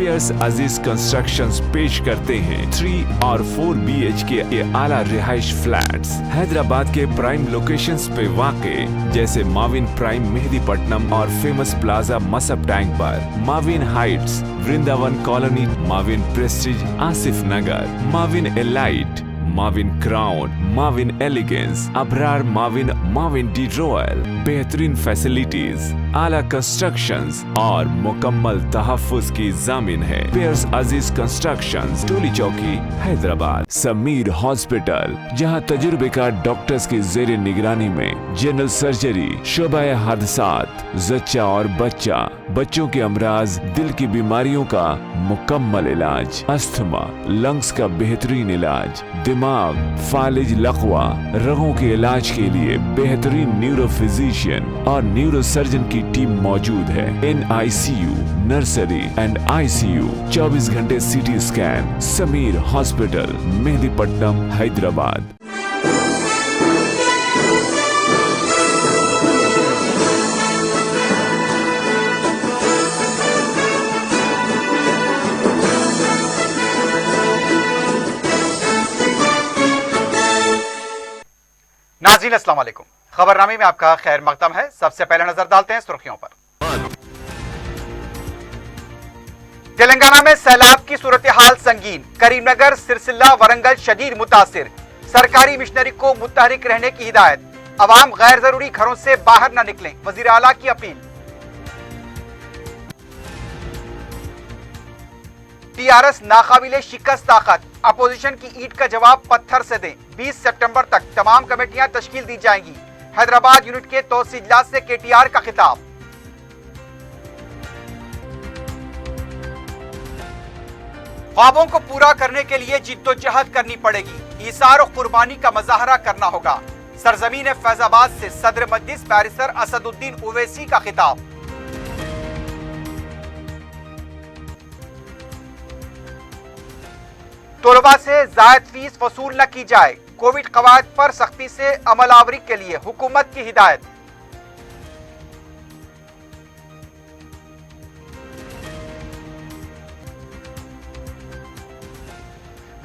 Piers अजीज constructions पेश करते हैं 3 और 4 BHK के आला रिहाइश फ्लैट्स हैदराबाद के प्राइम लोकेशंस पे वाक़े जैसे माविन प्राइम मेहदीपट्टनम और फेमस प्लाजा मसब टैंक पर, Mavin heights, Vrindavan colony, Mavin prestige Asif Nagar, Mavin elite, Mavin crown, Mavin elegance, Abrar Mavin, Mavin de royal, बेहतरीन फैसिलिटीज, आला कंस्ट्रक्शंस और मुकम्मल तहफ्फुज की जामिन है। पियर्स अजीज कंस्ट्रक्शंस, टोली चौकी, हैदराबाद। समीर हॉस्पिटल, जहां तजुर्बेकार डॉक्टर्स की जेर निगरानी में जनरल सर्जरी, शोबा हादसात, जच्चा और बच्चा, बच्चों के अमराज, दिल की बीमारियों का मुकम्मल इलाज, अस्थमा, लंग्स का बेहतरीन इलाज, दिमाग, फालिज, लकवा, रगों के इलाज के लिए बेहतरीन न्यूरो फिजिशियन और न्यूरो सर्जन की टीम मौजूद है। NICU, नर्सरी एंड ICU, 24 घंटे CT scan. Sameer hospital, Mehdipatnam, Hyderabad. नाज़रीन अस्सलाम वालेकुम। खबरनामे में आपका खैर मकदम है। सबसे पहले नजर डालते हैं सुर्खियों पर। तेलंगाना में सैलाब की सूरत हाल संगीन, करीमनगर, सिरसिल्ला, वरंगल शदीद मुतासिर। सरकारी मिशनरी को मुतहरिक रहने की हिदायत। अवाम गैर जरूरी घरों से बाहर न निकलें, वजीर आला की अपील। TRS नाकाबिले शिकस्त ताकत, अपोजिशन की ईंट का जवाब पत्थर से दें। 20 सितंबर तक तमाम कमेटियां तश्कील दी जाएंगी। हैदराबाद यूनिट के तौसी इजलास से KTR का खिताब। ख्वाबों को पूरा करने के लिए जिद्दोजहद करनी पड़ेगी, ईसार और कुर्बानी का मजाहरा करना होगा। सरजमीन फैजाबाद से सदर मजलिस बैरिस्टर असदुद्दीन ओवैसी का खिताब। तलबा से जायद फीस वसूल न की जाए, कोविड कवायद पर सख्ती से अमलावरी के लिए हुकूमत की हिदायत।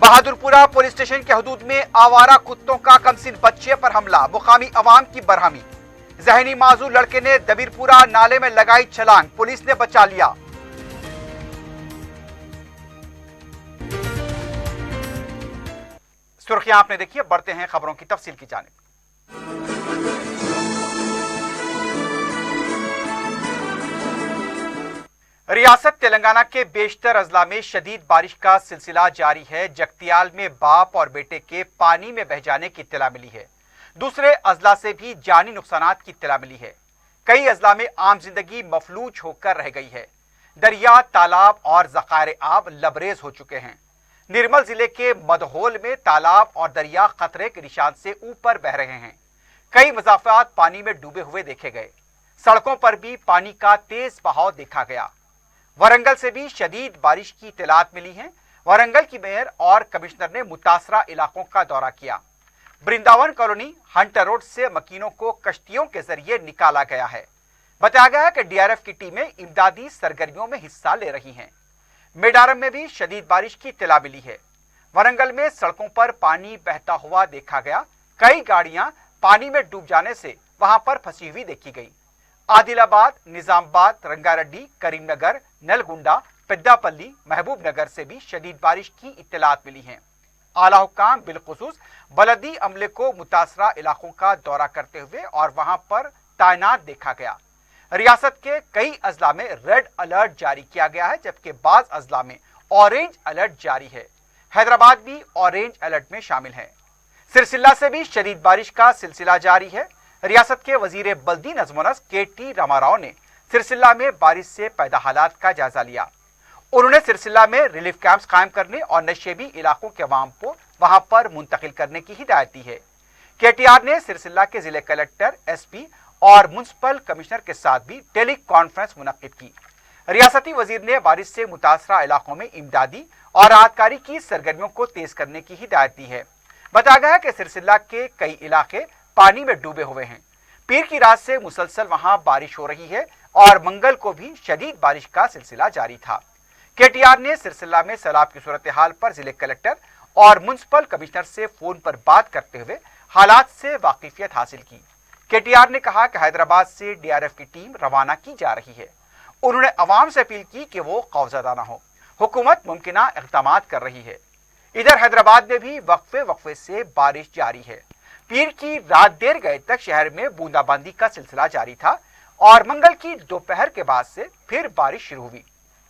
बहादुरपुरा पुलिस स्टेशन के हदूद में आवारा कुत्तों का कमसिन बच्चे पर हमला, मुकामी अवाम की बरहमी। जहनी माजूर लड़के ने दबीरपुरा नाले में लगाई छलांग, पुलिस ने बचा लिया। सुर्खियां आपने देखी, बढ़ते हैं खबरों की तफसील की जानिब। रियासत तेलंगाना के बेशतर अजला में शदीद बारिश का सिलसिला जारी है। जगतियाल में बाप और बेटे के पानी में बह जाने की इत्तला मिली है। दूसरे अजला से भी जानी नुकसानात की इत्तला मिली है। कई अजला में आम जिंदगी मफलूज होकर रह गई है। दरिया, तालाब और ज़खायर आब लबरेज हो चुके हैं। निर्मल जिले के मदहोल में तालाब और दरिया खतरे के निशान से ऊपर बह रहे हैं। कई मज़ाफ़ात पानी में डूबे हुए देखे गए। सड़कों पर भी पानी का तेज बहाव देखा गया। वरंगल से भी शदीद बारिश की इत्तलात मिली हैं। वरंगल की मेयर और कमिश्नर ने मुतासरा इलाकों का दौरा किया। वृंदावन कॉलोनी, हंटर रोड से मकीनों को कश्तियों के जरिए निकाला गया है। बताया गया है कि DRF की टीमें इमदादी सरगर्मियों में हिस्सा ले रही हैं। मेडारम में भी शदीद बारिश की इत्तला मिली है। वरंगल में सड़कों पर पानी बहता हुआ देखा गया। कई गाड़ियां पानी में डूब जाने से वहां पर फंसी हुई देखी गई। आदिलाबाद, निजामाबाद, रंगारेड्डी, करीमनगर, नलगुंडा, पेद्दापल्ली, महबूब नगर से भी शदीद बारिश की इत्तलात मिली हैं। आला हुक्काम बिलखुसूस बलदी अमले को मुतासरा इलाकों का दौरा करते हुए और वहां पर तैनात देखा गया। रियासत के कई अजला में रेड अलर्ट जारी किया गया है, जबकि बाज अजला में ऑरेंज अलर्ट जारी है। हैदराबाद भी ऑरेंज अलर्ट में शामिल है। सिरसिल्ला से भी शदीद बारिश का सिलसिला जारी है। रियासत के वजीर बल्दी नज़्म-ओ-नस्क KT रामाराव ने सिरसिल्ला में बारिश से पैदा हालात का जायजा लिया। उन्होंने सिरसिल्ला में रिलीफ कैंप्स कायम करने और नशेबी इलाकों के अवाम को वहां पर मुंतकिल करने की हिदायत दी है। KTR ने सिरसिल्ला के जिले कलेक्टर, SP और म्युनिसिपल कमिश्नर के साथ भी टेली कॉन्फ्रेंस मुनक्किद की। रियासती वजीर ने बारिश से मुतासरा इलाकों में इमदादी और राहतकारी की सरगर्मियों को तेज करने की हिदायत दी है। बताया गया है कि सिरसिल्ला के कई इलाके पानी में डूबे हुए हैं। पीर की रात से मुसलसल वहां बारिश हो रही है और मंगल को भी शदीद बारिश का सिलसिला जारी था। KTR ने सिरसिल्ला में सैलाब की सूरत हाल पर जिले कलेक्टर और म्युनिसिपल कमिश्नर से फोन पर बात करते हुए हालात से वाकिफियत हासिल की। KTR ने कहा कि हैदराबाद से DRF की टीम रवाना की जा रही है। उन्होंने अवाम से अपील की कि वो खौफजदा न हो, हुकूमत मुमकिना इक़दाम कर रही है। इधर हैदराबाद में भी वक्फे से बारिश जारी है। पीर की रात देर गए तक शहर में बूंदाबांदी का सिलसिला जारी था और मंगल की दोपहर के बाद से फिर बारिश शुरू हुई।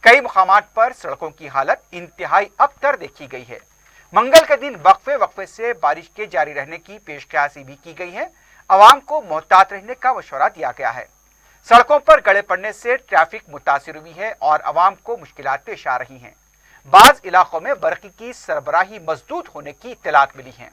कई मुकामात पर सड़कों की हालत इंतहाई अबतर देखी गई है। मंगल के दिन वक्फे से बारिश के जारी रहने की पेशकशी भी की गई है। अवाम को मोहतात रहने का मशवरा दिया गया है। सड़कों पर गड़े पड़ने से ट्रैफिक मुतासिर हुई है और अवाम को मुश्किलात पेश आ रही हैं। बाज इलाकों में बरक़ी की सरबराही मजदूद होने की इत्तलात मिली हैं।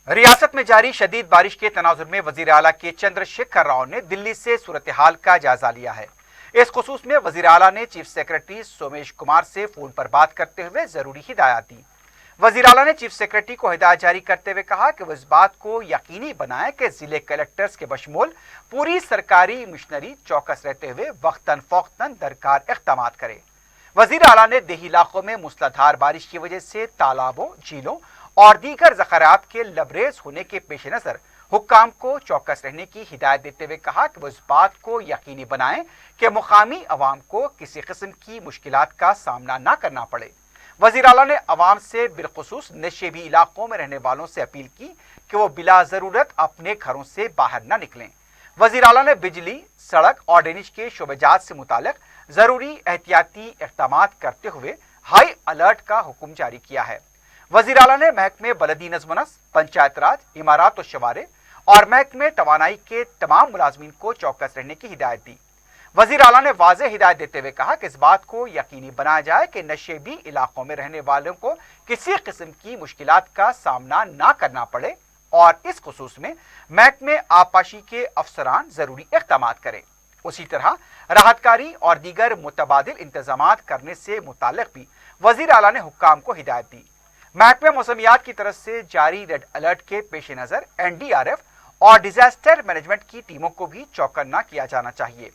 रियासत में जारी शदीद बारिश के तनाजुर में वजीर आला के चंद्रशेखर राव ने दिल्ली से सूरत हाल का जायजा लिया है। इस खुसूस में वजीर आला ने चीफ सेक्रेटरी सोमेश कुमार से फोन पर बात करते हुए जरूरी हिदायत दी। वजीर आला ने चीफ सेक्रेटरी को हिदायत जारी करते हुए कहा कि वो इस बात को यकीनी बनाए कि जिले कलेक्टर्स के बशमूल पूरी सरकारी मिशनरी चौकस रहते हुए वक्तन फौक्तन दरकार इक़दाम करे। वजीर आला ने देही इलाकों में मूसलाधार बारिश की वजह से तालाबों, झीलों और दीगर ज़ख़ारात के लबरेज होने के पेश नज़र हुक्काम को चौकस रहने की हिदायत देते हुए कहा कि वो इस बात को यकीनी बनाएं कि मुकामी अवाम को किसी किस्म की मुश्किलात का सामना न करना पड़े। वज़ीर आला ने अवाम से बिलखुसूस नशेबी इलाकों में रहने वालों से अपील की कि वो बिला ज़रूरत अपने घरों से बाहर न निकलें। वज़ीर आला ने बिजली, सड़क और ड्रेनेज के शोबेजात से मुताल्लिक़ ज़रूरी एहतियाती इक़दाम करते हुए हाई अलर्ट का हुक्म जारी किया है। वज़ीर आला ने महकमे बलदी नज़्म-ओ-नस्क, पंचायत राज, इमारात और शवारे और महकमे तवानाई के तमाम मुलाजमीन को चौकस रहने की हिदायत दी। वज़ीर आला ने वाज़ेह हिदायत देते हुए कहा कि इस बात को यकीनी बनाया जाए कि नशेबी इलाकों में रहने वालों को किसी किस्म की मुश्किलात का सामना न करना पड़े और इस खुसूस में महकमे आबपाशी के अफसरान जरूरी इक़दाम करें। उसी तरह राहतकारी और दीगर मुतबादिल इंतजामात करने से मुताल्लिक़ भी वज़ीर आला ने हुक्काम को हिदायत दी। महकमे मौसमियात की तरफ से जारी रेड अलर्ट के पेश नज़र NDRF और डिजास्टर मैनेजमेंट की टीमों को भी चौकन्ना किया जाना चाहिए।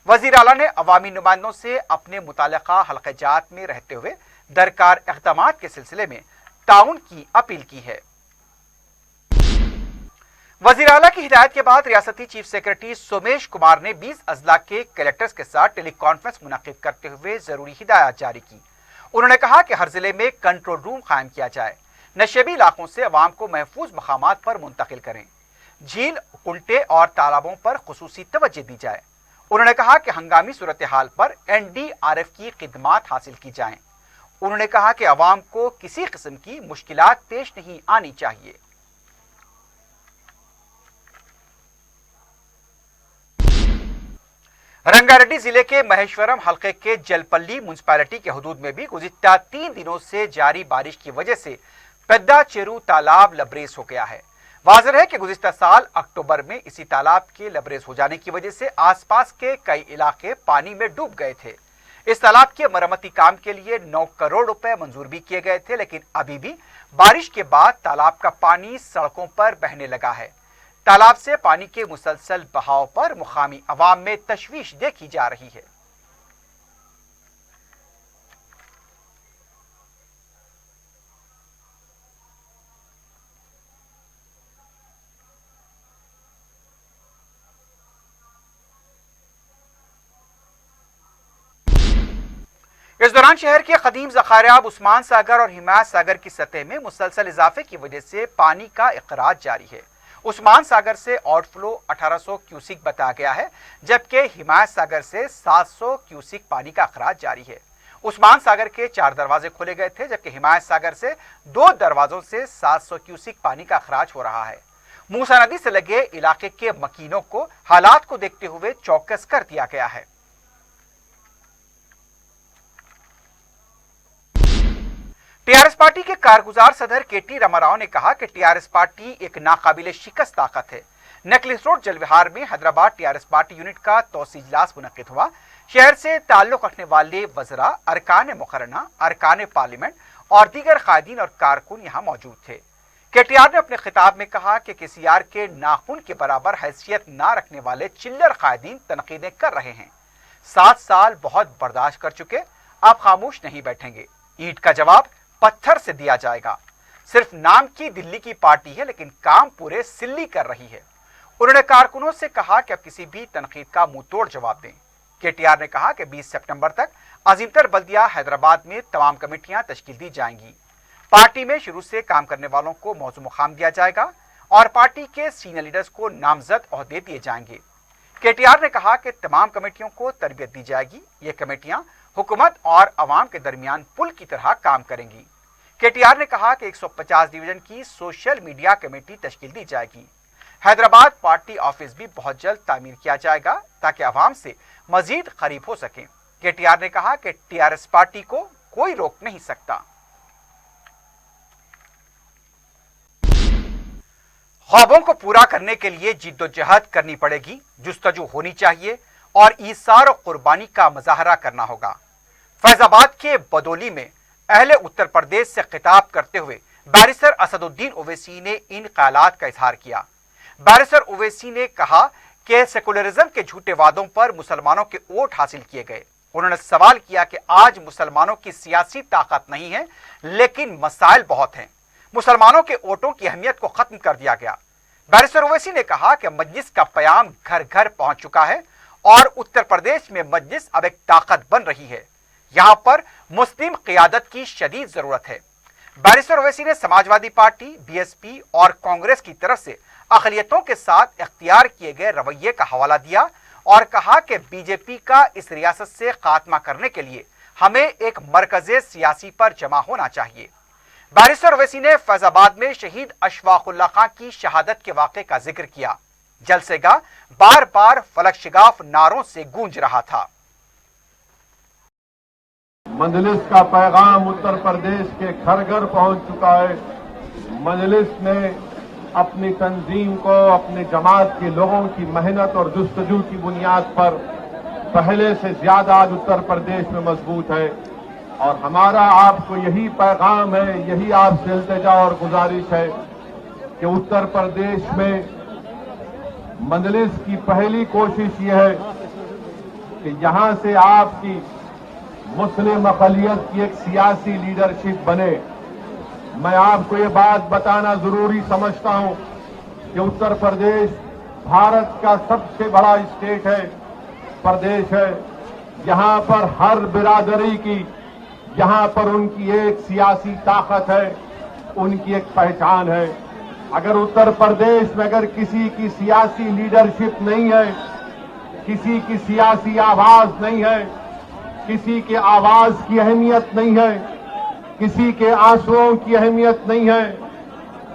वज़ीर आला ने अवामी नुमाइंदों से अपने मुताल्लिक़ा हल्क़ाजात में रहते हुए दरकार इक़दाम के सिलसिले में ताउन की अपील की है। वज़ीर आला की हिदायत के बाद रियासती चीफ सेक्रेटरी सोमेश कुमार ने 20 अजला के कलेक्टर्स के साथ टेली कॉन्फ्रेंस मुनक़िद करते हुए जरूरी हिदायत जारी की। उन्होंने कहा कि हर जिले में कंट्रोल रूम कायम किया जाए, नशेबी इलाकों से अवाम को महफूज मकामात पर मुंतकिल करें, झील, कुंटे और तालाबों पर खुसूसी तवज्जो दी जाए। उन्होंने कहा कि हंगामी सूरत हाल पर NDRF की खिदमात हासिल की जाएं। उन्होंने कहा कि अवाम को किसी किस्म की मुश्किलात पेश नहीं आनी चाहिए। रंगारेड्डी जिले के महेश्वरम हल्के के जलपल्ली म्युनिसिपैलिटी के हदूद में भी गुज़िश्ता 3 दिनों से जारी बारिश की वजह से पेद्दा चेरू तालाब लबरेज हो गया है। वाज़ेह है कि गुज़िश्ता साल अक्टूबर में इसी तालाब के लबरेज हो जाने की वजह से आसपास के कई इलाके पानी में डूब गए थे। इस तालाब के मरम्मती काम के लिए 9 करोड़ रुपए मंजूर भी किए गए थे, लेकिन अभी भी बारिश के बाद तालाब का पानी सड़कों पर बहने लगा है। तालाब से पानी के मुसलसल बहाव पर मुकामी अवाम में तशवीश देखी जा रही है। इस दौरान शहर के कदीम ज़खारियाब उस्मान सागर और हिमायत सागर की सतह में मुसलसल इजाफे की वजह से पानी का इखराज जारी है। उस्मान सागर से आउटफ्लो 1800 क्यूसिक बताया गया है, जबकि हिमायत सागर से 700 क्यूसिक पानी का अखराज जारी है। उस्मान सागर के 4 दरवाजे खोले गए थे, जबकि हिमायत सागर से 2 दरवाजों से 700 क्यूसिक पानी का अखराज हो रहा है। मूसा नदी से लगे इलाके के मकीनों को हालात को देखते हुए चौकस कर दिया गया है। टीआरएस पार्टी के कारगुजार सदर KT रामाराव ने कहा कि टीआरएस पार्टी एक नाकाबिले शिकस्त ताकत है। नेकलेस रोड जलविहार में हैदराबाद टीआरएस पार्टी यूनिट का तौसी इजलास मुनक्किद हुआ। शहर से ताल्लुक रखने वाले वज़रा, अरकान मुकर्रना, अरकान पार्लियामेंट और दीगर कायदीन और कारकुन यहां मौजूद थे। केटीआर ने अपने खिताब में कहा कि केसीआर के नाखून के बराबर हैसियत ना रखने वाले चिल्लर कायदीन तनकीदें कर रहे हैं। 7 साल बहुत बर्दाश्त कर चुके, आप खामोश नहीं बैठेंगे। ईंट का जवाब पत्थर से दिया जाएगा। सिर्फ नाम की दिल्ली की पार्टी है, लेकिन काम पूरे सिल्ली कर रही है। उन्होंने कारकुनों से कहा कि अब किसी भी तनकीद का मुंह तोड़ जवाब दें। केटीआर ने कहा कि 20 सितंबर तक अजीमतर बल्दिया हैदराबाद में तमाम कमेटियां तश्कील दी जाएंगी। पार्टी में शुरू से काम करने वालों को मौजू मुकाम दिया जाएगा और पार्टी के सीनियर लीडर्स को नामजद ओहदे दिए जाएंगे। केटीआर ने कहा कि तमाम कमेटियों को तरबियत दी जाएगी। ये कमेटियां हुकूमत और अवाम के दरमियान पुल की तरह काम करेंगी। केटीआर ने कहा कि 150 डिवीजन की सोशल मीडिया कमेटी तश्कील दी जाएगी। हैदराबाद पार्टी ऑफिस भी बहुत जल्द तामीर किया जाएगा ताकि अवाम से मजीद करीब हो सके। केटीआर ने कहा कि टीआरएस पार्टी को कोई रोक नहीं सकता। ख्वाबों को पूरा करने के लिए जिद्दोजहद करनी पड़ेगी, जुस्तजू होनी चाहिए और ईसार और कुर्बानी का मुजाहरा करना होगा। फैजाबाद के बदौली में अहले उत्तर प्रदेश से खिताब करते हुए बैरिस्टर असदुद्दीन ओवैसी ने इन ख्यालात का इजहार किया। बैरिस्टर ओवैसी ने कहा कि सेकुलरिज्म के झूठे वादों पर मुसलमानों के वोट हासिल किए गए। उन्होंने सवाल किया कि आज मुसलमानों की सियासी ताकत नहीं है, लेकिन मसाइल बहुत हैं। मुसलमानों के वोटों की अहमियत को खत्म कर दिया गया। बैरिस्टर ओवैसी ने कहा कि मजलिस का प्याम घर घर पहुंच चुका है और उत्तर प्रदेश में मजलिस अब एक ताकत बन रही है। यहां पर मुस्लिम क़ियादत की शदीद जरूरत है। बैरिस्टर ओवैसी ने समाजवादी पार्टी, बीएसपी और कांग्रेस की तरफ से अक़लियतों के साथ इख्तियार किए गए रवैये का हवाला दिया और कहा कि बीजेपी का इस रियासत से खात्मा करने के लिए हमें एक मरकज़े सियासी पर जमा होना चाहिए। बैरिस्टर ओवैसी ने फैजाबाद में शहीद अशफाकुल्लाह खां की शहादत के वाक़े का जिक्र किया। जलसेगा बार बार फलक शिगाफ नारों से गूंज रहा था। मजलिस का पैगाम उत्तर प्रदेश के घर घर पहुंच चुका है। मजलिस ने अपनी तंजीम को अपनी जमात के लोगों की मेहनत और जुस्तजू की बुनियाद पर पहले से ज्यादा आज उत्तर प्रदेश में मजबूत है और हमारा आपको यही पैगाम है, यही आपसे इल्तिजा और गुजारिश है कि उत्तर प्रदेश में मजलिस की पहली कोशिश यह है कि यहां से आपकी मुस्लिम अक़लियत की एक सियासी लीडरशिप बने। मैं आपको ये बात बताना जरूरी समझता हूं कि उत्तर प्रदेश भारत का सबसे बड़ा स्टेट है, प्रदेश है। यहां पर हर बिरादरी की, यहां पर उनकी एक सियासी ताकत है, उनकी एक पहचान है। अगर उत्तर प्रदेश में अगर किसी की सियासी लीडरशिप नहीं है, किसी की सियासी आवाज नहीं है, किसी के आवाज की अहमियत नहीं है, किसी के आंसुओं की अहमियत नहीं है,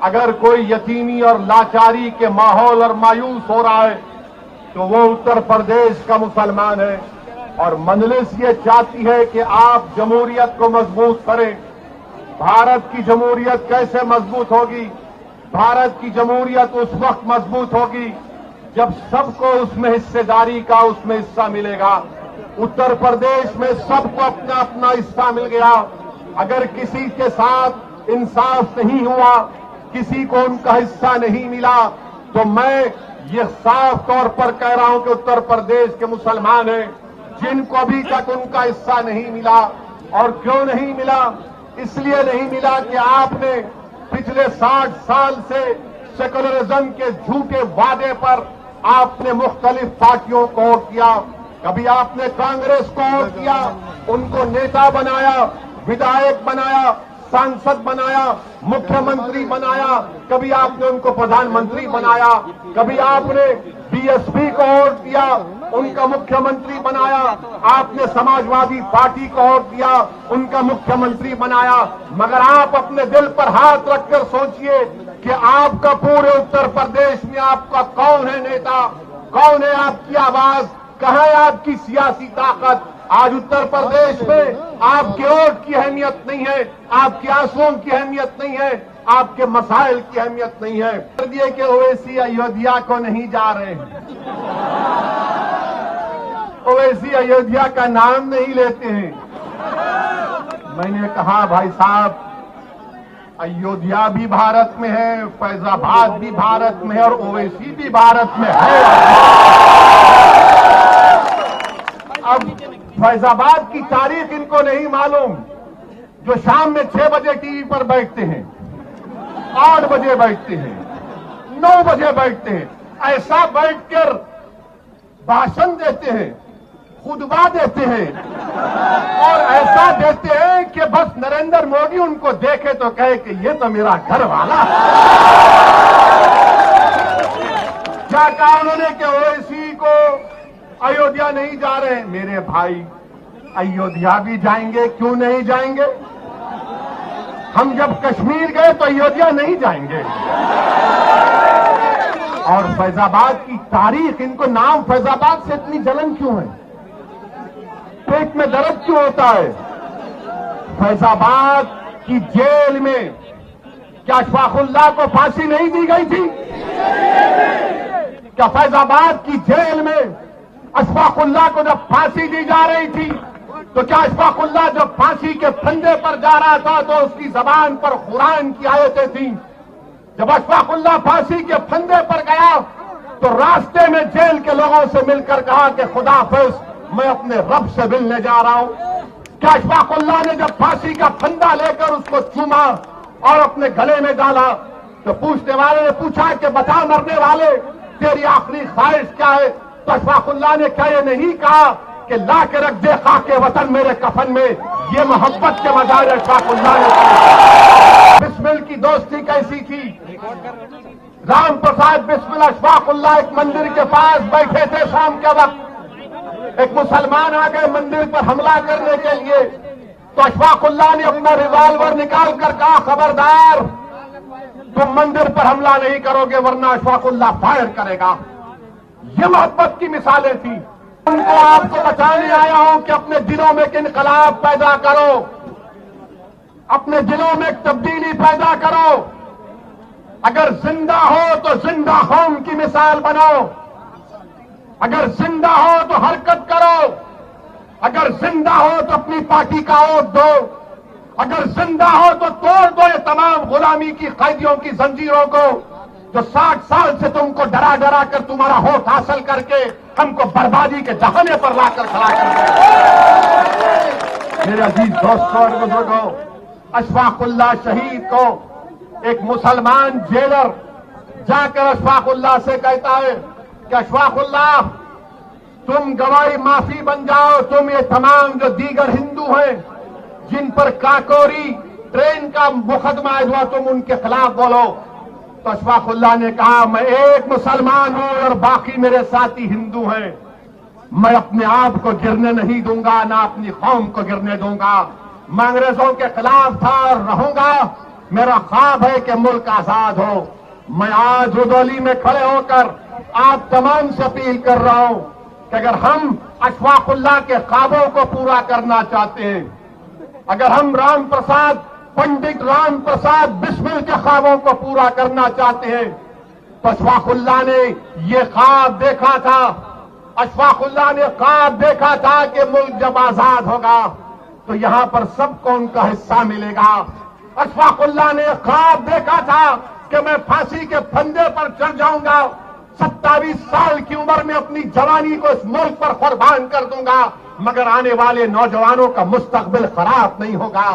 अगर कोई यतीमी और लाचारी के माहौल और मायूस हो रहा है तो वो उत्तर प्रदेश का मुसलमान है। और मजलिस ये चाहती है कि आप जमहूरियत को मजबूत करें। भारत की जमहूरियत कैसे मजबूत होगी? भारत की जमहूरियत उस वक्त मजबूत होगी जब सबको उसमें हिस्सेदारी का उसमें हिस्सा मिलेगा। उत्तर प्रदेश में सबको अपना अपना हिस्सा मिल गया। अगर किसी के साथ इंसाफ नहीं हुआ, किसी को उनका हिस्सा नहीं मिला, तो मैं ये साफ तौर पर कह रहा हूं कि उत्तर प्रदेश के मुसलमान हैं जिनको अभी तक उनका हिस्सा नहीं मिला। और क्यों नहीं मिला? इसलिए नहीं मिला कि आपने पिछले 60 साल से सेकुलरिज्म के झूठे वादे पर आपने मुख्तलिफ पार्टियों को वोट किया। कभी आपने कांग्रेस को वोट किया, उनको नेता बनाया, विधायक बनाया, सांसद बनाया, मुख्यमंत्री बनाया, कभी आपने उनको प्रधानमंत्री बनाया, कभी आपने बीएसपी को वोट दिया, उनका मुख्यमंत्री बनाया, आपने समाजवादी पार्टी को वोट दिया, उनका मुख्यमंत्री बनाया। मगर आप अपने दिल पर हाथ रखकर सोचिए कि आपका पूरे उत्तर प्रदेश में आपका कौन है नेता, कौन है आपकी आवाज, कहां है आपकी सियासी ताकत? आज उत्तर प्रदेश में आपके वोट की अहमियत नहीं है, आपके आंसुओं की अहमियत नहीं है, आपके मसाइल की अहमियत नहीं है। दिए कि ओवैसी अयोध्या को नहीं जा रहे हैं, ओवैसी अयोध्या का नाम नहीं लेते हैं। मैंने कहा भाई साहब, अयोध्या भी भारत में है, फैजाबाद भी भारत में है और ओवैसी भी भारत में है। अब फैजाबाद की तारीख इनको नहीं मालूम, जो शाम में 6 बजे टीवी पर बैठते हैं, 8 बजे बैठते हैं, 9 बजे बैठते हैं, ऐसा बैठकर भाषण देते हैं, खुतबा देते हैं और ऐसा देते हैं कि बस नरेंद्र मोदी उनको देखे तो कहे कि ये तो मेरा घर वाला है। क्या कहा उन्होंने कि ओवैसी को अयोध्या नहीं जा रहे? मेरे भाई, अयोध्या भी जाएंगे, क्यों नहीं जाएंगे? हम जब कश्मीर गए तो अयोध्या नहीं जाएंगे। और फैजाबाद की तारीख, इनको नाम फैजाबाद से इतनी जलन क्यों है? पेट में दर्द क्यों होता है? फैजाबाद की जेल में क्या अशफाकुल्लाह को फांसी नहीं दी गई थी? क्या फैजाबाद की जेल में अशफाकुल्लाह को जब फांसी दी जा रही थी तो क्या अशफाकुल्लाह जब फांसी के फंदे पर जा रहा था तो उसकी जबान पर कुरान की आयतें थी? जब अशफाकुल्लाह फांसी के फंदे पर गया तो रास्ते में जेल के लोगों से मिलकर कहा कि खुदा हाफिज, मैं अपने रब से मिलने जा रहा हूं। क्या अशफाकुल्लाह ने जब फांसी का फंदा लेकर उसको चूमा और अपने गले में डाला तो पूछने वाले ने पूछा कि बता मरने वाले, तेरी आखिरी ख्वाहिश क्या है? तो अशफाकुल्लाह ने क्या ये नहीं कहा कि ला के रख दे खाके वतन मेरे कफन में? ये मोहब्बत के मजाज अशफाकुल्लाह ने। बिस्मिल की दोस्ती कैसी थी? राम प्रसाद बिस्मिल अशफाकुल्लाह एक मंदिर के पास बैठे थे शाम के वक्त, एक मुसलमान आ गए मंदिर पर हमला करने के लिए, तो अशफाकुल्लाह ने अपना रिवॉल्वर निकाल कर कहा, खबरदार, तुम मंदिर पर हमला नहीं करोगे वरना अशफाकुल्लाह फायर करेगा। ये मोहब्बत की मिसालें थी। उनको आपको बताने आया हूं कि अपने दिलों में एक इनकलाब पैदा करो, अपने दिलों में एक तब्दीली पैदा करो। अगर जिंदा हो तो जिंदा कौम की मिसाल बनो, अगर जिंदा हो तो हरकत करो, अगर जिंदा हो तो अपनी पार्टी का वोट दो, अगर जिंदा हो तो तोड़ दो ये तमाम गुलामी की कैदियों की जंजीरों को जो 60 साल से तुमको डरा डरा कर तुम्हारा वोट हासिल करके हमको बर्बादी के दहाने पर लाकर खड़ा कर दिया। मेरे अजीज दोस्तों और बुजुर्गों, अशफाकुल्लाह शहीद को एक मुसलमान जेलर जाकर अशफाकुल्लाह से कहता है कि अशफाकुल्लाह, तुम गवाही माफी बन जाओ, तुम ये तमाम जो दीगर हिंदू हैं जिन पर काकोरी ट्रेन का मुकदमा है तुम उनके खिलाफ बोलो। तो अशफाकुल्लाह ने कहा, मैं एक मुसलमान हूं और बाकी मेरे साथी हिंदू हैं, मैं अपने आप को गिरने नहीं दूंगा, ना अपनी कौम को गिरने दूंगा। मैं अंग्रेजों के खिलाफ था और रहूंगा, मेरा ख्वाब है कि मुल्क आजाद हो। मैं आज रुदौली में खड़े होकर आप तमाम से अपील कर रहा हूं कि अगर हम अशफाकुल्लाह के ख्वाबों को पूरा करना चाहते हैं, अगर हम राम प्रसाद, पंडित राम प्रसाद बिस्मिल के ख्वाबों को पूरा करना चाहते हैं, तो अशफाकुल्लाह ने ये ख्वाब देखा था। अशफाकुल्लाह ने ख्वाब देखा था कि मुल्क जब आजाद होगा तो यहां पर सबको उनका हिस्सा मिलेगा। अशफाकुल्लाह ने ख्वाब देखा था कि मैं फांसी के फंदे पर चढ़ जाऊंगा, 27 साल की उम्र में अपनी जवानी को इस मुल्क पर कुर्बान कर दूंगा, मगर आने वाले नौजवानों का मुस्तकबिल खराब नहीं होगा।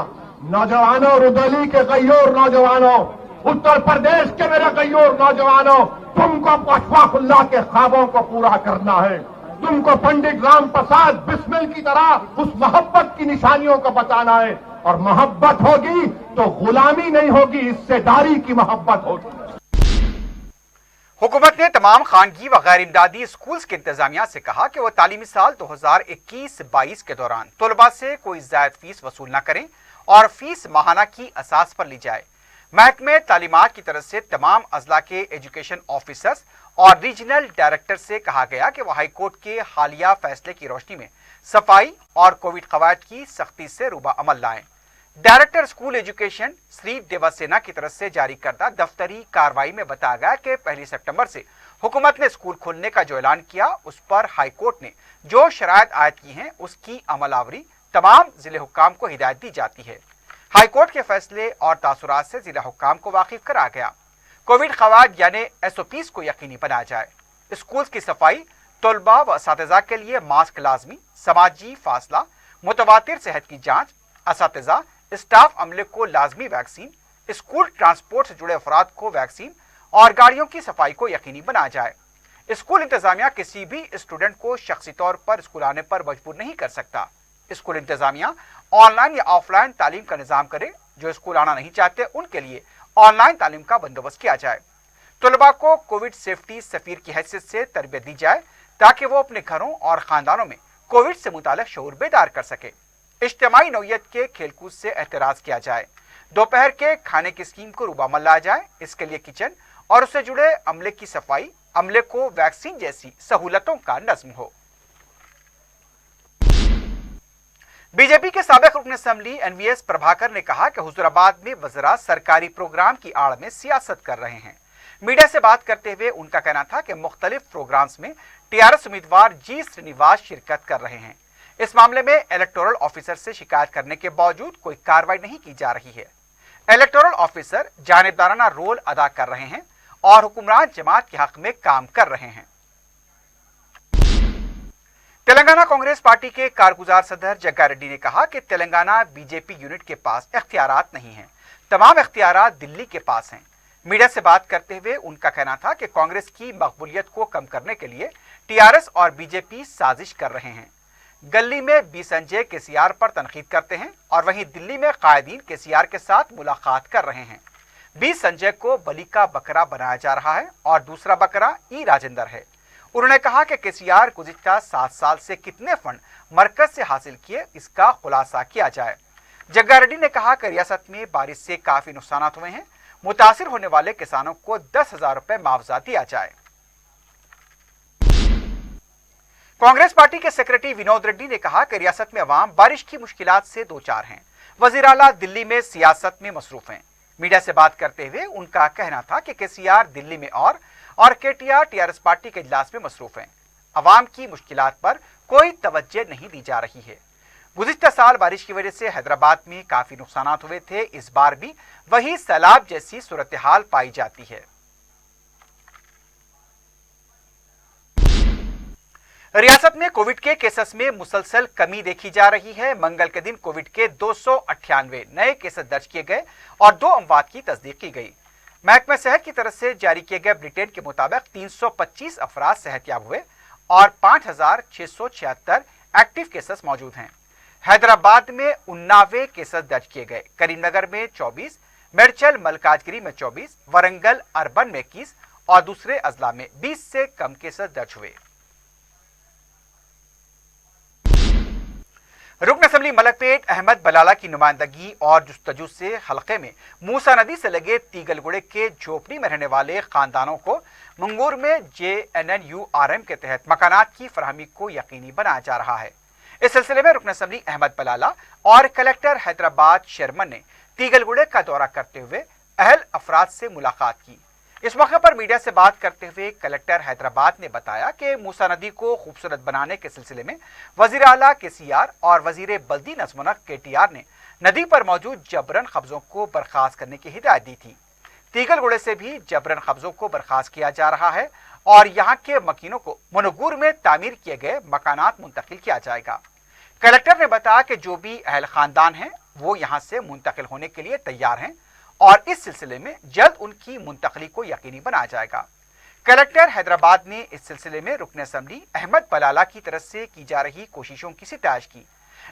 नौजवानों, रुदौली के गय्योर नौजवानों, उत्तर प्रदेश के मेरे गय्योर नौजवानों, तुमको अशफाकुल्लाह के ख्वाबों को पूरा करना है। तुमको पंडित राम प्रसाद बिस्मिल की तरह उस मोहब्बत की निशानियों को बताना है, और मोहब्बत होगी तो गुलामी नहीं होगी, हिस्सेदारी की मोहब्बत होगी। हुकूमत ने तमाम खानगी व गैर इमदादी स्कूल्स के इंतजामिया से कहा कि वो तालीमी साल 2021-22 के दौरान तलबा से कोई जायद फीस वसूल न करें और फीस माहाना की असास पर ली जाए। महकमे तालीमात की तरफ से तमाम अजला के एजुकेशन ऑफिसर्स और रीजनल डायरेक्टर से कहा गया कि वह हाईकोर्ट के हालिया फैसले की रोशनी में सफाई और कोविड कवायद की सख्ती से रूबा अमल लाएं। डायरेक्टर स्कूल एजुकेशन श्री देवासेना की तरफ से जारी करदा दफ्तरी कार्रवाई में बताया गया कि 1 सितंबर से हुकूमत ने स्कूल खोलने का जो ऐलान किया, उस पर हाईकोर्ट ने जो शराइत आयद की हैं उसकी अमलावरी तमाम जिले हुक्काम को हिदायत दी जाती है। हाईकोर्ट के फैसले और तासुरात से जिला हुक्काम को वाकिफ करा गया। कोविड खवाद यानी SOPs को यकीनी बनाया जाए। स्कूल की सफाई, तलबा व असातिज़ा के लिए मास्क लाजमी, समाजी फासला, मुतवातिर सेहत की जांच, असातिज़ा स्टाफ अमले को लाजमी वैक्सीन, स्कूल ट्रांसपोर्ट से जुड़े अफराद को वैक्सीन और गाड़ियों की सफाई को यकीनी बनाया जाए। स्कूल इंतजामिया किसी भी स्टूडेंट को शख्सी तौर पर स्कूल आने पर मजबूर नहीं कर सकता। स्कूल इंतजामिया ऑनलाइन या ऑफलाइन तालीम का निजाम करे। जो स्कूल आना नहीं चाहते उनके लिए ऑनलाइन तालीम का बंदोबस्त किया जाए। तलबा को कोविड सेफ्टी सफीर की हैसियत से तरबियत दी जाए ताकि वो अपने घरों और खानदानों में कोविड से मुताल्लिक शऊर बेदार कर सके। इज्तिमाई नौयत के खेलकूद से एहतराज किया जाए। दोपहर के खाने की स्कीम को रूबामल लाया जाए। इसके लिए किचन और उससे जुड़े अमले की सफाई, अमले को वैक्सीन जैसी सहूलतों का नज्म हो। बीजेपी के साबिक रुकन असेंबली NVS प्रभाकर ने कहा कि हुजूराबाद में वज़रा सरकारी प्रोग्राम की आड़ में सियासत कर रहे हैं। मीडिया से बात करते हुए उनका कहना था कि मुख्तलिफ प्रोग्राम्स में TRS उम्मीदवार G श्रीनिवास शिरकत कर रहे हैं। इस मामले में इलेक्टोरल ऑफिसर से शिकायत करने के बावजूद कोई कार्रवाई नहीं की जा रही है। इलेक्टोरल ऑफिसर जानिबदाराना रोल अदा कर रहे हैं और हुक्मरान जमात के हक में काम कर रहे हैं। तेलंगाना कांग्रेस पार्टी के कारगुजार सदर जग्गा रेड्डी ने कहा कि तेलंगाना बीजेपी यूनिट के पास इख्तियारात नहीं हैं, तमाम इख्तियारात दिल्ली के पास हैं। मीडिया से बात करते हुए उनका कहना था कि कांग्रेस की मकबूलियत को कम करने के लिए TRS और बीजेपी साजिश कर रहे हैं। गली में बी संजय KCR पर तनकीद करते हैं और वहीं दिल्ली में कायदीन KCR के साथ मुलाकात कर रहे हैं। बी संजय को बली का बकरा बनाया जा रहा है और दूसरा बकरा ई राजेंद्र है। उन्होंने कहा कि KCR गुज़िश्ता 7 साल से कितने फंड मरकज से हासिल किए, इसका खुलासा किया जाए। जग्गा रेड्डी ने कहा कि रियासत में बारिश से काफी नुकसान हुए हैं। मुतासिर होने वाले किसानों को 10,000 रुपए मुआवजा दिया जाए। कांग्रेस पार्टी के सेक्रेटरी विनोद रेड्डी ने कहा कि रियासत में अवाम बारिश की मुश्किलात से दो चार हैं। वजीर आला दिल्ली में सियासत में मसरूफ हैं। मीडिया से बात करते हुए उनका कहना था कि KCR दिल्ली में और KTR TRS पार्टी के इजलास में मसरूफ हैं। अवाम की मुश्किलात पर कोई तवज्जो नहीं दी जा रही है। गुज़िश्ता साल बारिश की वजह से हैदराबाद में काफी नुकसान हुए थे। इस बार भी वही सैलाब जैसी सूरत हाल पाई जाती है। रियासत में कोविड के केसेस में मुसलसल कमी देखी जा रही है। मंगल के दिन कोविड के 298 नए केसेस दर्ज किए गए और 2 अमवात की तस्दीक की गई। महकमा सेहत की तरफ से जारी किए गए बुलेटिन के मुताबिक 325 अफराद सेहतयाब हुए और 5,676 एक्टिव केसेस मौजूद हैं। हैदराबाद में 89 केसेस दर्ज किए गए। करीमनगर में 24, मेडचल मलकाजगिरी में 24, वरंगल अर्बन में 21 और दूसरे अजला में 20 से कम केसेस दर्ज हुए। रुकन असेंबली मलकपेट अहमद बलाला की नुमाइंदगी और जुस्तजू से हलके में मूसा नदी से लगे तीगलगुड़े के झोपड़ी में रहने वाले खानदानों को मंगूर में JNNURM के तहत मकानात की फराहमी को यकीनी बनाया जा रहा है। इस सिलसिले में रुकन असेंबली अहमद बलाला और कलेक्टर हैदराबाद शर्मन ने तीगलगुड़े का दौरा करते हुए अहल अफराद से मुलाकात की। इस मौके पर मीडिया से बात करते हुए कलेक्टर हैदराबाद ने बताया कि मूसा नदी को खूबसूरत बनाने के सिलसिले में वजीर आला KCR और वजीर बल्दी नज़्म-ओ-नक्ल KTR ने नदी पर मौजूद जबरन कब्जों को बर्खास्त करने की हिदायत दी थी। तीगलगुड़े से भी जबरन कब्जों को बर्खास्त किया जा रहा है और यहाँ के मकीनों को मुनगूर में तामीर किए गए मकानात मुंतकिल किया जाएगा। कलेक्टर ने बताया कि जो भी अहल खानदान हैं वो यहाँ से मुंतकिल होने के लिए तैयार हैं और इस सिलसिले में जल्द उनकी मुंतकली को यकीनी बनाया जाएगा। कलेक्टर हैदराबाद ने इस सिलसिले में रुकन असेंबली अहमद बलाला की तरफ से की जा रही कोशिशों की सितारिश की।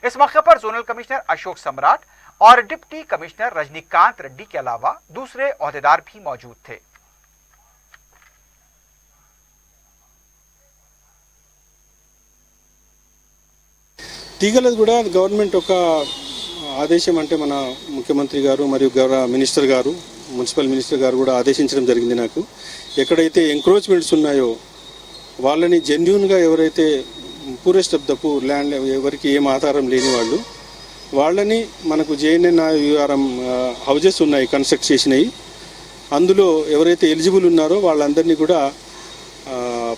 इस मौके पर जोनल कमिश्नर अशोक सम्राट और डिप्टी कमिश्नर रजनीकांत रेड्डी के अलावा दूसरे ओहदेदार भी मौजूद थे। తీగలది కూడా గవర్నమెంట్ ఒక ఆదేశం అంటే మన ముఖ్యమంత్రి గారు మరియు గౌరవ మినిస్టర్ గారు మున్సిపల్ మినిస్టర్ గారు కూడా ఆదేశించడం జరిగింది. నాకు ఎక్కడైతే ఎంక్రోచ్మెంట్స్ ఉన్నాయో వాళ్ళని జెన్యూన్గా ఎవరైతే poorest of the poor land ఎవరికి ఏం ఆధారం లేని వాళ్ళని మనకు JNNURM హౌజెస్ ఉన్నాయి కన్స్ట్రక్ట్ చేసినవి. అందులో ఎవరైతే ఎలిజిబుల్ ఉన్నారో వాళ్ళందరినీ కూడా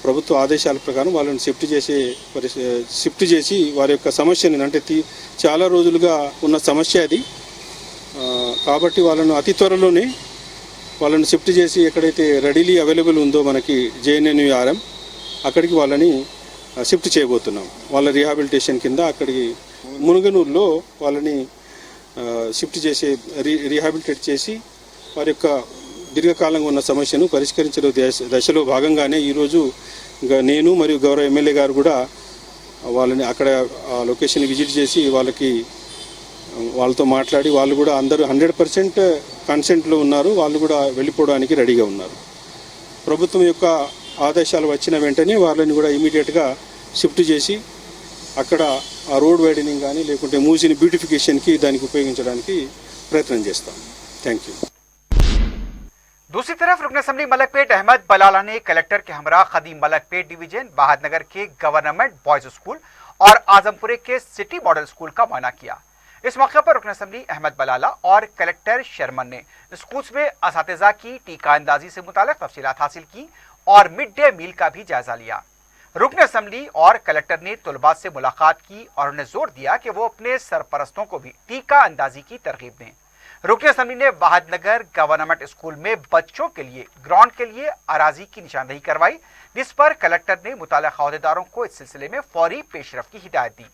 ప్రభుత్వ ఆదేశాల ప్రకారం వాళ్ళని షిఫ్ట్ చేసి వారి యొక్క సమస్యని అంటే చాలా రోజులుగా ఉన్న సమస్య అది కాబట్టి వాళ్ళను అతి త్వరలోనే వాళ్ళని షిఫ్ట్ చేసి ఎక్కడైతే రెడీలీ అవైలబుల్ ఉందో మనకి జేఎన్ఎన్యూఆర్ఎం అక్కడికి వాళ్ళని షిఫ్ట్ చేయబోతున్నాం. వాళ్ళ రీహాబిలిటేషన్ కింద అక్కడికి మునుగనూరులో వాళ్ళని షిఫ్ట్ చేసే రీహాబిలిటేట్ చేసి వారి యొక్క దీర్ఘకాలంగా ఉన్న సమస్యను పరిష్కరించే దశలో భాగంగానే ఈరోజు నేను మరియు గౌరవ ఎమ్మెల్యే గారు కూడా వాళ్ళని అక్కడ ఆ లొకేషన్ విజిట్ చేసి వాళ్ళతో మాట్లాడి వాళ్ళు కూడా అందరూ 100% కన్సెంట్లో ఉన్నారు. వాళ్ళు కూడా వెళ్ళిపోవడానికి రెడీగా ఉన్నారు. ప్రభుత్వం యొక్క ఆదేశాలు వచ్చిన వెంటనే వాళ్ళని కూడా ఇమీడియట్గా షిఫ్ట్ చేసి అక్కడ ఆ రోడ్ వైడనింగ్ కానీ లేకుంటే మూసిని బ్యూటిఫికేషన్కి దానికి ఉపయోగించడానికి ప్రయత్నం చేస్తాం. Thank you. दूसरी तरफ रुकन असेंबली मलकपेट अहमद बलाला ने कलेक्टर के हमरा खदीम मलकपेट डिवीजन, बहादनगर के गवर्नमेंट बॉयज स्कूल और आजमपुरे के सिटी मॉडल स्कूल का मुआयना किया। इस मौके पर रुकन असेंबली अहमद बलाला और कलेक्टर शर्मन ने स्कूल्स में असातिज़ा की टीका अंदाजी से मुताल्लिक़ तफसीलात हासिल की और मिड डे मील का भी जायजा लिया। रुकन असेंबली और कलेक्टर ने तलबा से मुलाकात की और उन्हें जोर दिया कि वो अपने सरपरस्तों को भी टीका अंदाजी की तरगीब दें। रुकन असेंबली ने बहादनगर गवर्नमेंट स्कूल में बच्चों के लिए ग्राउंड के लिए अराजी की निशानदेही करवाई, जिस पर कलेक्टर ने मुताल्लिक़ा अहदेदारों को इस सिलसिले में फौरी पेशरफ की हिदायत दी।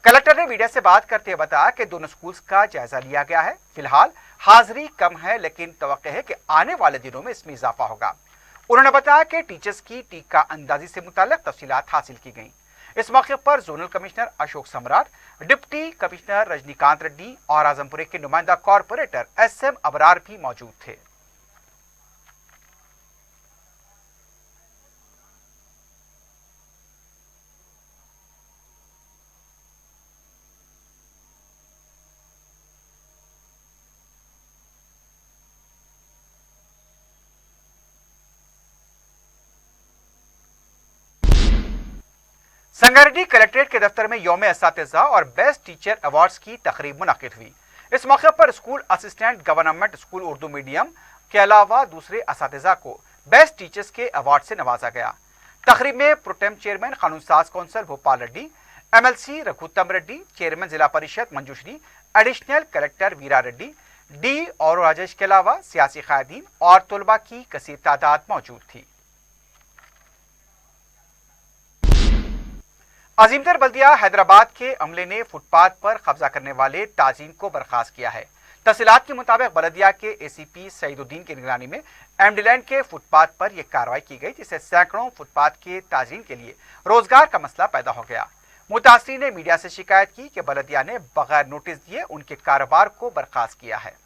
कलेक्टर ने मीडिया से बात करते हुए बताया कि दोनों स्कूल्स का जायजा लिया गया है। फिलहाल हाजिरी कम है, लेकिन तवक्को है कि आने वाले दिनों में इसमें इजाफा होगा। उन्होंने बताया कि टीचर्स की टीका अंदाजी से मुताल्लिक़ तफसीलात हासिल की गई। इस मौके पर जोनल कमिश्नर अशोक सम्राट, डिप्टी कमिश्नर रजनीकांत रेड्डी और आजमपुरे के नुमाइंदा कॉरपोरेटर SM अबरार भी मौजूद थे। संगारेड्डी कलेक्ट्रेट के दफ्तर में यौम असातिज़ा और बेस्ट टीचर अवार्ड्स की तकरीब मुनक़िद हुई। इस मौके पर school assistant government school Urdu medium के अलावा दूसरे असातिज़ा को बेस्ट टीचर्स के अवार्ड से नवाजा गया। तकरीब में प्रोटेम चेयरमैन कानून साज council Bhopal Reddy, MLC Raghuttam Reddy, chairman Zilla Parishad Manjushree, additional collector Veera Reddy, D और राजेश के अलावा सियासी कायदीन और तलबा की कसीर तादाद मौजूद थी। अजीमतर बल्दिया हैदराबाद के अमले ने फुटपाथ पर कब्जा करने वाले ताजीन को बर्खास्त किया है। तफसीलात के मुताबिक बल्दिया के ACP सईदुद्दीन की निगरानी में MD लैंड के फुटपाथ पर यह कार्रवाई की गई, जिससे सैकड़ों फुटपाथ के ताजीन के लिए रोजगार का मसला पैदा हो गया। मुतासरीन ने मीडिया से शिकायत की कि बल्दिया ने बगैर नोटिस दिए उनके कारोबार को बर्खास्त किया है।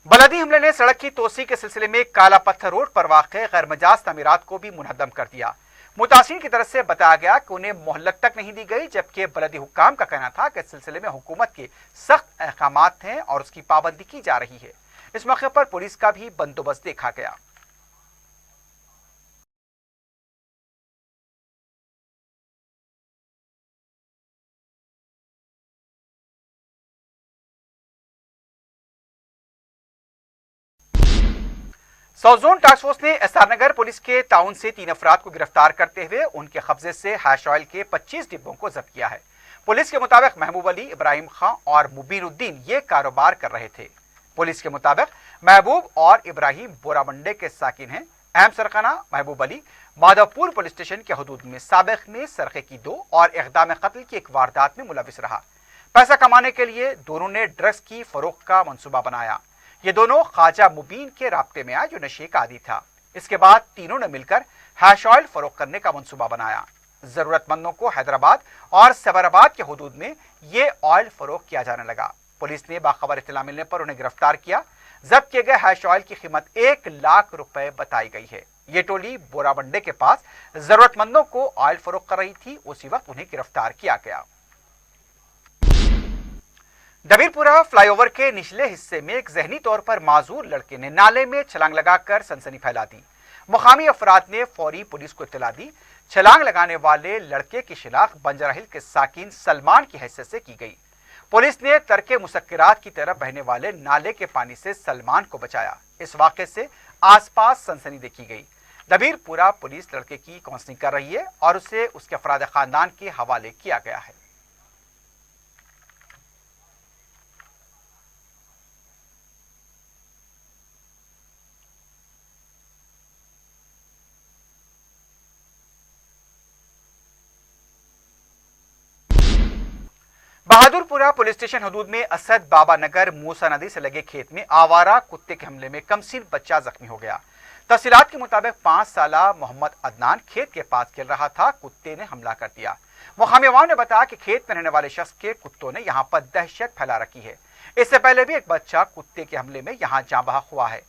बलदी हमले ने सड़क की तोसी के सिलसिले में काला पत्थर रोड पर वाक़ गैर मजाज तमीरात को भी मुनहदम कर दिया। मुतासिरीन की तरफ से बताया गया कि उन्हें मोहलत तक नहीं दी गई, जबकि बलदी हुक्काम का कहना था कि इस सिलसिले में हुकूमत के सख्त अहकामात हैं और उसकी पाबंदी की जा रही है। इस मौके पर पुलिस का भी बंदोबस्त देखा गया। साउथ जोन टास्क फोर्स ने SR नगर पुलिस के ताउन से 3 अफराद को गिरफ्तार करते हुए उनके कब्जे से हैश ऑयल के 25 डिब्बों को जब्त किया है। पुलिस के मुताबिक महबूब अली, इब्राहिम खां और मुबीनुद्दीन ये कारोबार कर रहे थे। पुलिस के मुताबिक महबूब और इब्राहिम बोरामंडे के साकिन हैं। अहम सरखाना महबूब अली माधवपुर पुलिस स्टेशन के हदूद में साबिक में सरखे की 2 और इक़दाम कत्ल की एक वारदात में मुलविस रहा। पैसा कमाने के लिए दोनों ने ड्रग्स की फरोख्त का मंसूबा बनाया। ये दोनों ख्वाजा मुबीन के राब्ते में आए, जो नशे का आदी था। इसके बाद तीनों ने मिलकर हैश ऑयल फरोख्त करने का मंसूबा बनाया। जरूरतमंदों को हैदराबाद और सैबराबाद के हदूद में ये ऑयल फरोख्त किया जाने लगा। पुलिस ने बाखबर इत्तला मिलने पर उन्हें गिरफ्तार किया। जब्त किए गए हैश ऑयल की कीमत 1 लाख रुपए बताई गई है। ये टोली बोराबंडे के पास जरूरतमंदों को ऑयल फरोख्त कर रही थी, उसी वक्त उन्हें गिरफ्तार किया गया। दबीरपुरा फ्लाईओवर के निचले हिस्से में एक जहनी तौर पर माजूर लड़के ने नाले में छलांग लगाकर सनसनी फैला दी। मुकामी अफराद ने फौरी पुलिस को इत्तला दी। छलांग लगाने वाले लड़के की शिनाख्त बंजारा हिल के साकिन सलमान की हैसियत से की गई। पुलिस ने तरके मुसक्किरात की तरफ बहने वाले नाले के पानी से सलमान को बचाया। इस वाक़े से आसपास सनसनी देखी गई। दबीरपुरा पुलिस लड़के की काउंसलिंग कर रही है और उसे उसके अफराद खानदान के हवाले किया गया है। बहादुरपुरा पुलिस स्टेशन हदूद में असद बाबा नगर मूसा नदी से लगे खेत में आवारा कुत्ते के हमले में कमसीन बच्चा जख्मी हो गया। तफसीलात के मुताबिक 5 साला मोहम्मद अदनान खेत के पास खेल रहा था, कुत्ते ने हमला कर दिया। मुकामी अवाम ने बताया कि खेत में रहने वाले शख्स के कुत्तों ने यहां पर दहशत फैला रखी है। इससे पहले भी एक बच्चा कुत्ते के हमले में यहां जाँ बहक हुआ है।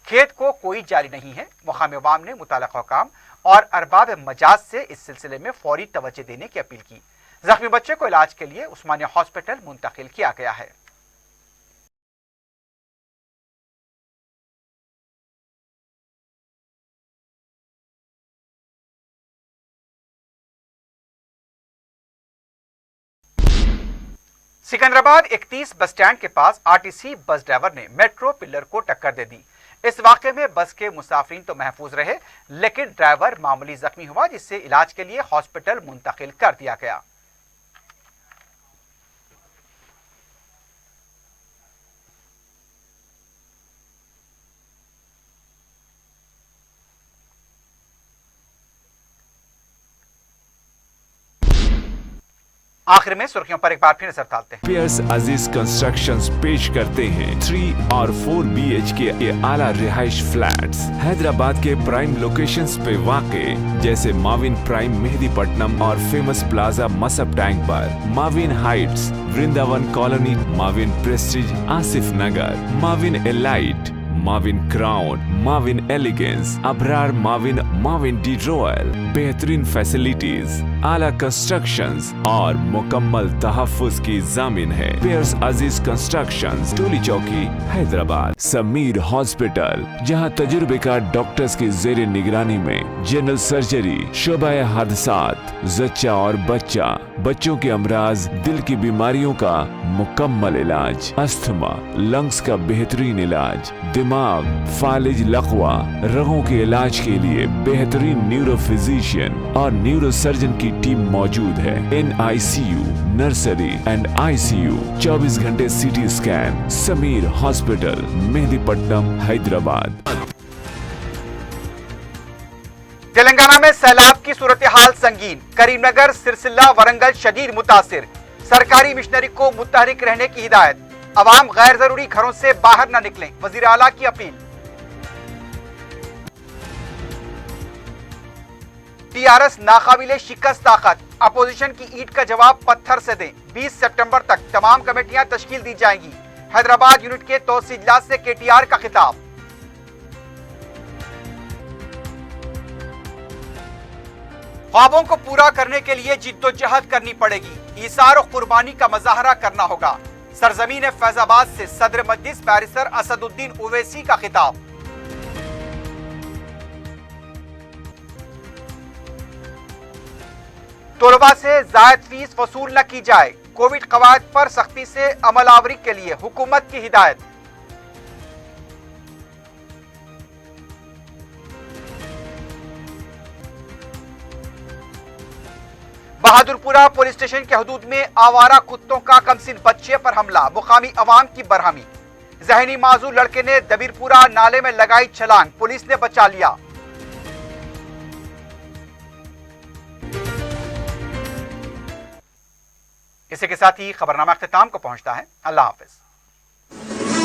खेत को कोई जारी नहीं है। मुकामी अवाम ने मुताल्लिक़ा हुकाम और अरबाब मजाज से इस सिलसिले में फौरी तवज्जो देने की अपील की। जख्मी बच्चे को इलाज के लिए उस्मानिया हॉस्पिटल मुंतकिल किया गया है। सिकंदराबाद 31 बस स्टैंड के पास आरटीसी बस ड्राइवर ने मेट्रो पिलर को टक्कर दे दी। इस वाक़े में बस के मुसाफिरीन तो महफूज रहे, लेकिन ड्राइवर मामूली जख्मी हुआ, जिससे इलाज के लिए हॉस्पिटल मुंतकिल कर दिया गया। आखिर में सुर्खियों पर एक बार फिर नजर डालते हैं। पियर्स अजीज कंस्ट्रक्शंस पेश करते हैं 3 और 4 BHK के आला रिहाइश फ्लैट्स हैदराबाद के प्राइम लोकेशंस पे वाक़े, जैसे माविन प्राइम मेहदीपट्टनम और फेमस प्लाजा मसब टैंक पर, Mavin heights Vrindavan colony, Mavin prestige Asif Nagar, Mavin elite, Mavin crown, Mavin elegance, Abrar Mavin, Mavin de royal, बेहतरीन फैसिलिटीज, आला कंस्ट्रक्शंस और मुकम्मल तहफ्फुज की जामिन है। पियर्स अजीज कंस्ट्रक्शंस, टोली चौकी, हैदराबाद। समीर हॉस्पिटल, जहां तजुर्बेकार डॉक्टर्स की जेर निगरानी में जनरल सर्जरी, शोबा हादसात, जच्चा और बच्चा, बच्चों के अमराज, दिल की बीमारियों का मुकम्मल इलाज, अस्थमा, लंग्स का बेहतरीन इलाज, दिमाग, फालिज, लकवा, रगों के इलाज के लिए बेहतरीन न्यूरो फिजिशियन और न्यूरो सर्जन की टीम मौजूद है। NICU, नर्सरी एंड ICU, 24 घंटे CT scan. Sameer hospital, Mehdipatnam, Hyderabad. Telangana में सैलाब की सूरत हाल संगीन। करीमनगर, सिरसिल्ला, वरंगल शदीद मुतासिर। सरकारी मिशनरी को मुतहरिक रहने की हिदायत। अवाम गैर जरूरी घरों से बाहर न निकलें, वजीर आला की अपील। TRS नाकाबिले शिकस्त ताकत, अपोजिशन की ईंट का जवाब पत्थर से दें। 20 सितंबर तक तमाम कमेटियां तश्कील दी जाएंगी। हैदराबाद यूनिट के तौसी इजलास से KTR का खिताब। ख्वाबों को पूरा करने के लिए जिद्दोजहद करनी पड़ेगी, ईसार और कुर्बानी का मजाहरा करना होगा। सरजमीन फैजाबाद से सदर मजलिस बैरिस्टर असदुद्दीन ओवैसी का खिताब। तलबा से जायद फीस वसूल न की जाए, कोविड कवायद पर सख्ती से अमलावरी के लिए हुकूमत की हिदायत। बहादुरपुरा पुलिस स्टेशन के हदूद में आवारा कुत्तों का कमसिन बच्चे पर हमला, मुकामी अवाम की बरहमी। जहनी माजूर लड़के ने दबीरपुरा नाले में लगाई छलांग, पुलिस ने बचा लिया। इसी के साथ ही खबरनामा अख्तिताम को पहुंचता है। अल्लाह हाफिज।